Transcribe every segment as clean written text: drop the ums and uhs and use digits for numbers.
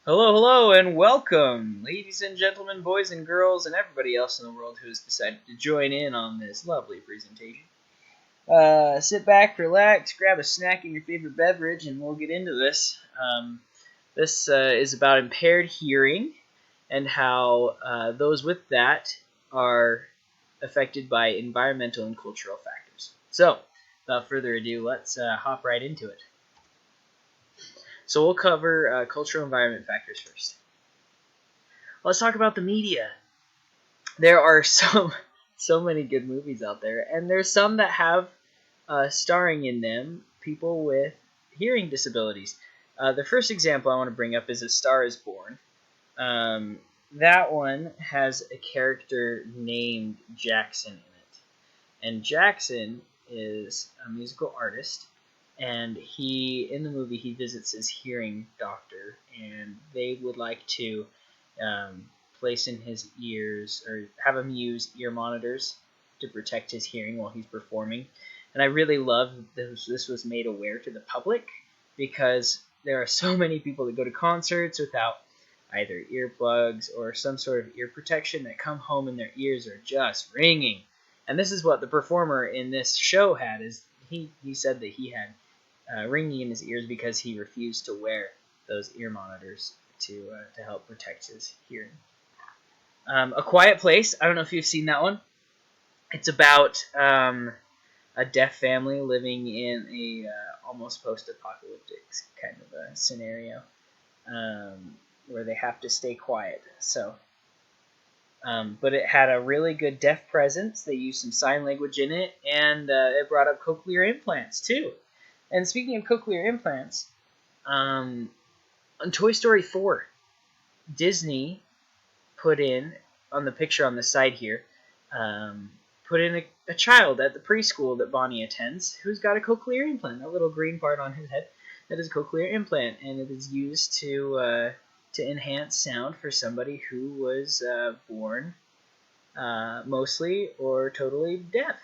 Hello, hello, and welcome, ladies and gentlemen, boys and girls, and everybody else in the world who has decided to join in on this lovely presentation. Sit back, relax, grab a snack and your favorite beverage, and we'll get into this. This is about impaired hearing and how those with that are affected by environmental and cultural factors. So, without further ado, let's hop right into it. So we'll cover cultural environment factors first. Let's talk about the media. There are so many good movies out there, and there's some that have starring in them people with hearing disabilities. The first example I want to bring up is A Star Is Born. That one has a character named Jackson in it, and Jackson is a musical artist. And in the movie, he visits his hearing doctor, and they would like to place in his ears or have him use ear monitors to protect his hearing while he's performing. And I really love that this was made aware to the public, because there are so many people that go to concerts without either earplugs or some sort of ear protection that come home and their ears are just ringing. And this is what the performer in this show had. Is he said that he had ringing in his ears because he refused to wear those ear monitors to help protect his hearing. A Quiet Place. I don't know if you've seen that one. It's about a deaf family living in a almost post-apocalyptic kind of a scenario where they have to stay quiet. But it had a really good deaf presence. They used some sign language in it, and it brought up cochlear implants too. And speaking of cochlear implants, on Toy Story 4, Disney put in, on the picture on the side here, put in a child at the preschool that Bonnie attends who's got a cochlear implant, that little green part on his head. That is a cochlear implant, and it is used to enhance sound for somebody who was born mostly or totally deaf.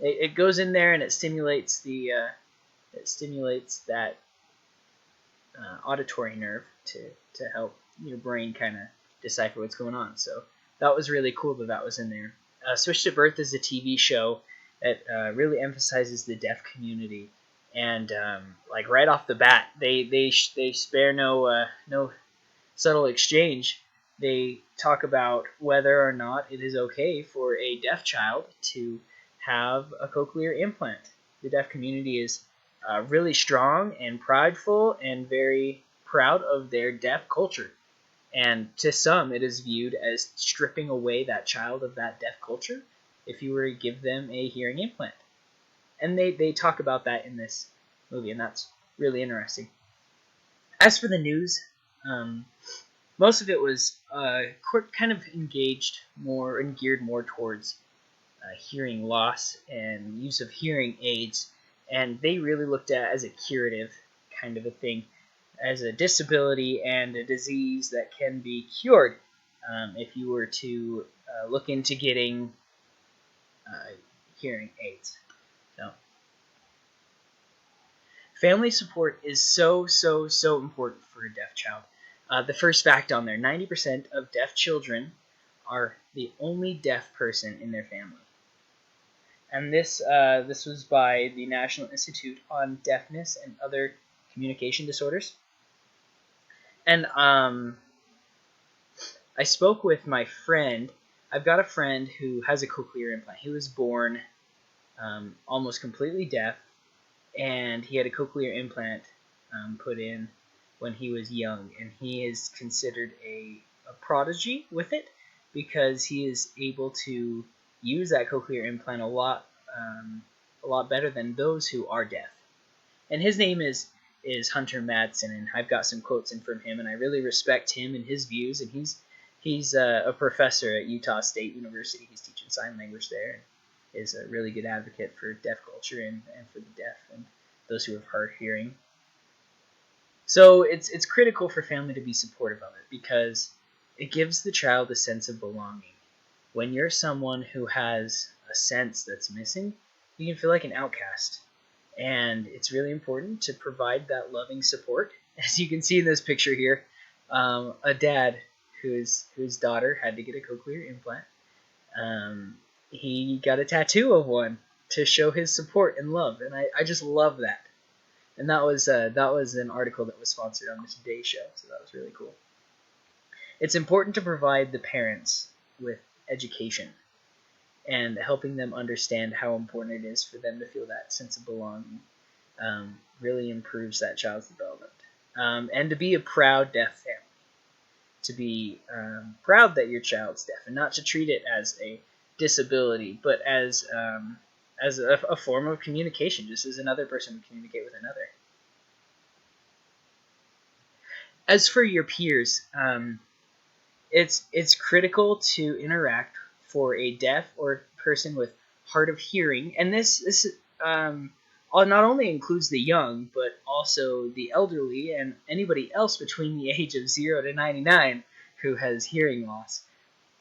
It goes in there and it stimulates that auditory nerve to help your brain kind of decipher what's going on. So that was really cool that was in there. Switched at Birth is a TV show that really emphasizes the deaf community, and like right off the bat, they spare no subtle exchange. They talk about whether or not it is okay for a deaf child to have a cochlear implant. The deaf community is really strong and prideful and very proud of their deaf culture. And to some, it is viewed as stripping away that child of that deaf culture if you were to give them a hearing implant. And they talk about that in this movie, and that's really interesting. As for the news, most of it was kind of engaged more and geared more towards hearing loss and use of hearing aids, and they really looked at it as a curative kind of a thing, as a disability and a disease that can be cured if you were to look into getting hearing aids. So, family support is so important for a deaf child. The first fact on there, 90% of deaf children are the only deaf person in their family. And this was by the National Institute on Deafness and Other Communication Disorders. And I spoke with my friend. I've got a friend who has a cochlear implant. He was born almost completely deaf, and he had a cochlear implant put in when he was young, and he is considered a prodigy with it because he is able to use that cochlear implant a lot better than those who are deaf. And his name is Hunter Madsen, and I've got some quotes in from him, and I really respect him and his views. And he's a professor at Utah State University. He's teaching sign language there, and is a really good advocate for deaf culture and for the deaf and those who have hard hearing. So it's critical for family to be supportive of it, because it gives the child a sense of belonging. When you're someone who has a sense that's missing, you can feel like an outcast. And it's really important to provide that loving support as you can see in this picture here, a dad whose daughter had to get a cochlear implant. He got a tattoo of one to show his support and love, and I just love that. And that was an article that was sponsored on the Today Show, so that was really cool. It's important to provide the parents with education and helping them understand how important it is for them to feel that sense of belonging. Really improves that child's development. And to be a proud deaf family. To be proud that your child's deaf, and not to treat it as a disability, but as a form of communication, just as another person would communicate with another. As for your peers, it's critical to interact for a deaf or person with hard of hearing, and this not only includes the young, but also the elderly and anybody else between the age of 0 to 99 who has hearing loss.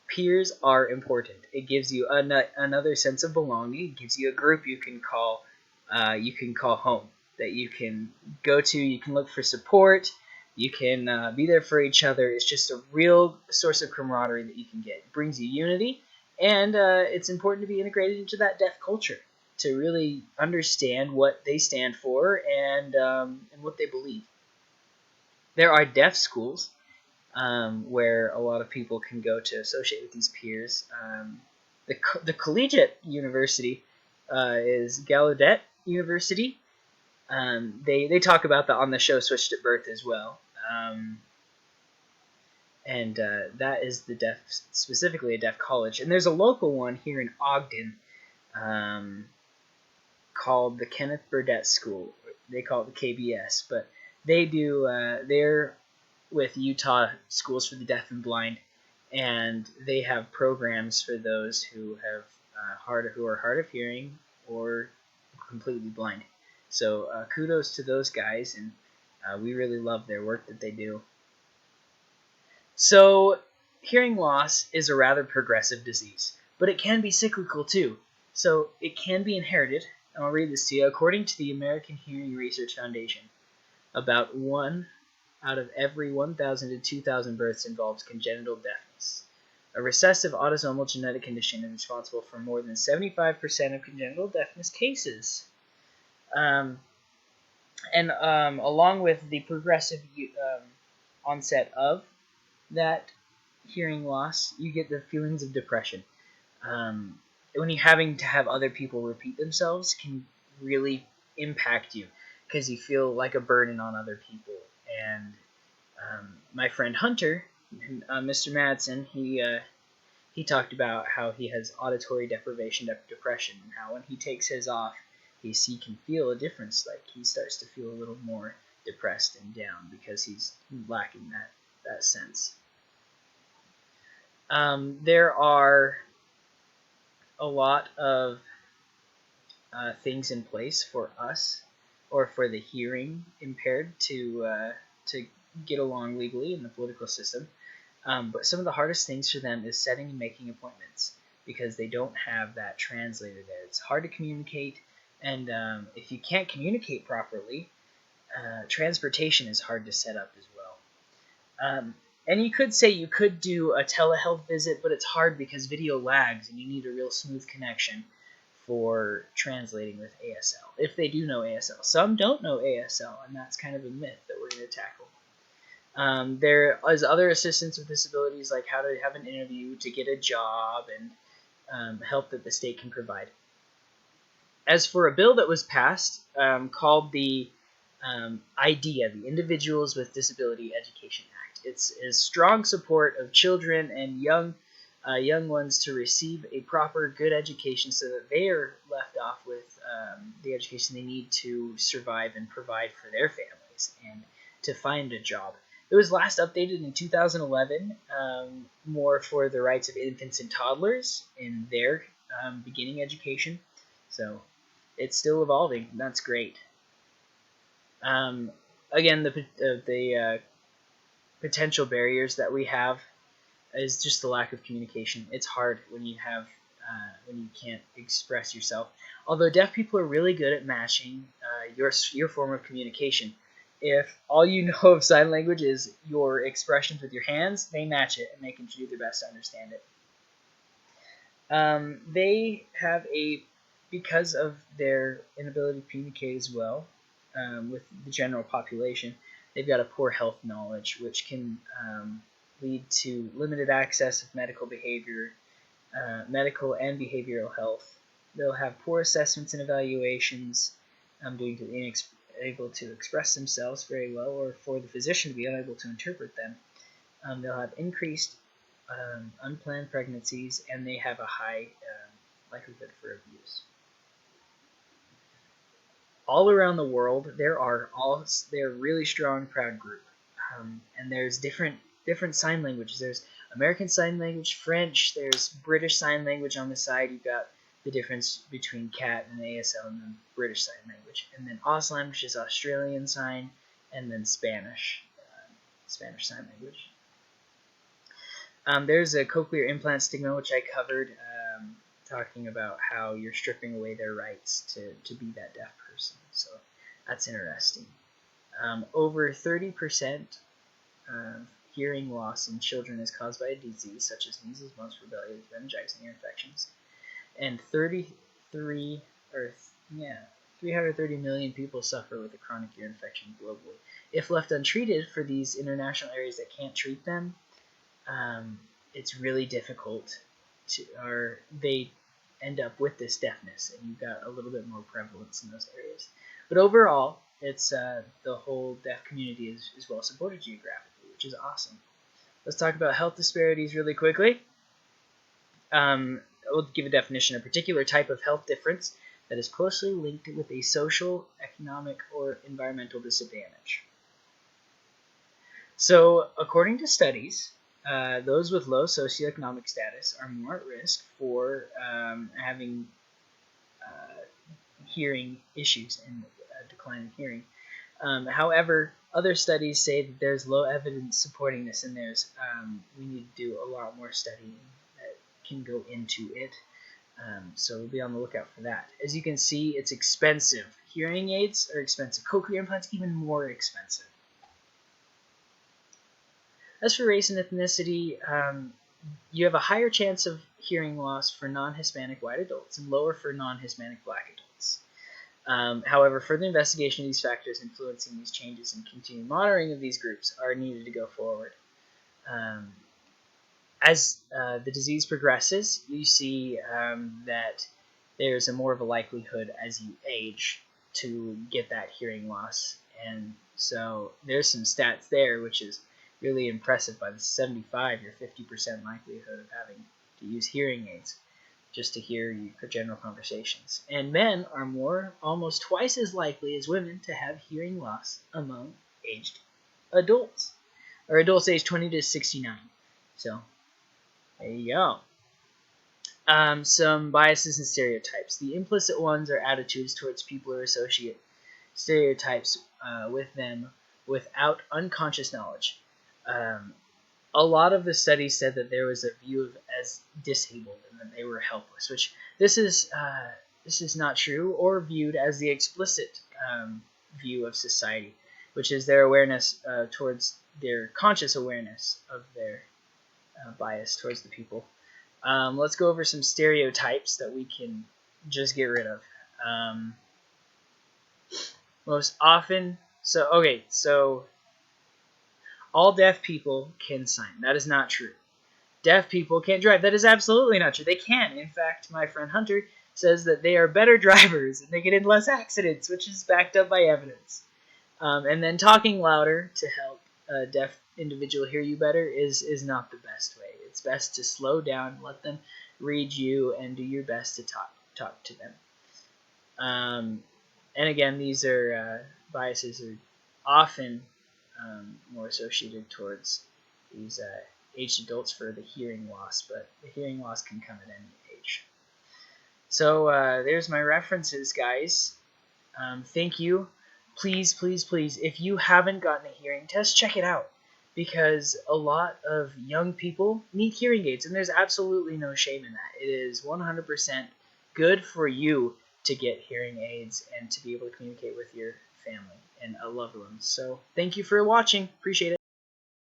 Peers are important. It gives you another sense of belonging. It gives you a group you can call home, that you can go to. You can look for support. You can be there for each other. It's just a real source of camaraderie that you can get. It brings you unity, and it's important to be integrated into that deaf culture to really understand what they stand for and what they believe. There are deaf schools where a lot of people can go to associate with these peers. The collegiate university is Gallaudet University. They talk about that on the show Switched at Birth as well. And that is specifically a deaf college. And there's a local one here in Ogden called the Kenneth Burdett School. They call it the KBS, but they're with Utah Schools for the Deaf and Blind, and they have programs for those who are hard of hearing or completely blind. So kudos to those guys, and we really love their work that they do. So hearing loss is a rather progressive disease, but it can be cyclical too. So it can be inherited. I'll read this to you. According to the American Hearing Research Foundation, about 1 out of every 1,000 to 2,000 births involves congenital deafness. A recessive autosomal genetic condition is responsible for more than 75% of congenital deafness cases. And along with the progressive onset of that hearing loss, you get the feelings of depression. When you're having to have other people repeat themselves can really impact you because you feel like a burden on other people. And my friend Hunter, Mr. Madsen, he talked about how he has auditory deprivation depression, and how when he takes his off, he can feel a difference. Like he starts to feel a little more depressed and down because he's lacking that sense. There are a lot of things in place for us or for the hearing impaired to get along legally in the political system. But some of the hardest things for them is setting and making appointments because they don't have that translator there. It's hard to communicate, and if you can't communicate properly, transportation is hard to set up as well. And you could say you could do a telehealth visit, but it's hard because video lags and you need a real smooth connection for translating with ASL, if they do know ASL. Some don't know ASL, and that's kind of a myth that we're going to tackle. There is other assistance with disabilities, like how to have an interview to get a job and help that the state can provide. As for a bill that was passed called the IDEA, the Individuals with Disability Education Act. It's strong support of children and young ones to receive a proper, good education so that they are left off with the education they need to survive and provide for their families and to find a job. It was last updated in 2011, more for the rights of infants and toddlers in their beginning education. So it's still evolving, and that's great. Again, the potential barriers that we have is just the lack of communication. It's hard when you can't express yourself. Although deaf people are really good at matching your form of communication. If all you know of sign language is your expressions with your hands, they match it and they can do their best to understand it. They have because of their inability to communicate as well with the general population, they've got a poor health knowledge, which can lead to limited access of medical and behavioral health. They'll have poor assessments and evaluations, due to being able to express themselves very well, or for the physician to be unable to interpret them. They'll have increased unplanned pregnancies, and they have a high likelihood for abuse. All around the world, they're a really strong, proud group, and there's different sign languages. There's American Sign Language, French. There's British Sign Language on the side. You've got the difference between CAT and ASL, and then British Sign Language, and then Auslan, which is Australian Sign, and then Spanish Sign Language. There's a cochlear implant stigma, which I covered, talking about how you're stripping away their rights to be that deaf person. So that's interesting. Over 30% of hearing loss in children is caused by a disease such as measles, mumps, rubella, meningitis, and ear infections. And 330 million people suffer with a chronic ear infection globally. If left untreated for these international areas that can't treat them, it's really difficult they end up with this deafness, and you've got a little bit more prevalence in those areas. But overall, it's the whole deaf community is well supported geographically, which is awesome. Let's talk about health disparities really quickly. We'll give a definition: a particular type of health difference that is closely linked with a social, economic, or environmental disadvantage. So, according to studies, those with low socioeconomic status are more at risk for having hearing issues and a decline in hearing. However, other studies say that there's low evidence supporting this, and we need to do a lot more studying that can go into it. So we'll be on the lookout for that. As you can see, it's expensive. Hearing aids are expensive. Cochlear implants even more expensive. As for race and ethnicity, you have a higher chance of hearing loss for non-Hispanic white adults and lower for non-Hispanic black adults. However, further investigation of these factors influencing these changes and continued monitoring of these groups are needed to go forward. As the disease progresses, you see that there's more of a likelihood as you age to get that hearing loss. And so there's some stats there, which is really impressive. By the 75 or 50% likelihood of having to use hearing aids just to hear your general conversations. And men are almost twice as likely as women to have hearing loss among aged adults, or adults aged 20 to 69. So there you go. Some biases and stereotypes. The implicit ones are attitudes towards people who associate stereotypes with them without unconscious knowledge. A lot of the studies said that there was a view as disabled and that they were helpless, which this is not true, or viewed as the explicit view of society, which is their awareness towards their conscious awareness of their bias towards the people. Let's go over some stereotypes that we can just get rid of. Most often, so all deaf people can sign. That is not true. Deaf people can't drive. That is absolutely not true. They can. In fact, my friend Hunter says that they are better drivers and they get in less accidents, which is backed up by evidence. And then talking louder to help a deaf individual hear you better is not the best way. It's best to slow down, let them read you, and do your best to talk to them. And again, these biases are often more associated towards these aged adults for the hearing loss, but the hearing loss can come at any age. So there's my references, guys. Thank you. Please, please, please, if you haven't gotten a hearing test, check it out, because a lot of young people need hearing aids, and there's absolutely no shame in that. It is 100% good for you to get hearing aids and to be able to communicate with your family. and loved ones. So thank you for watching. Appreciate it.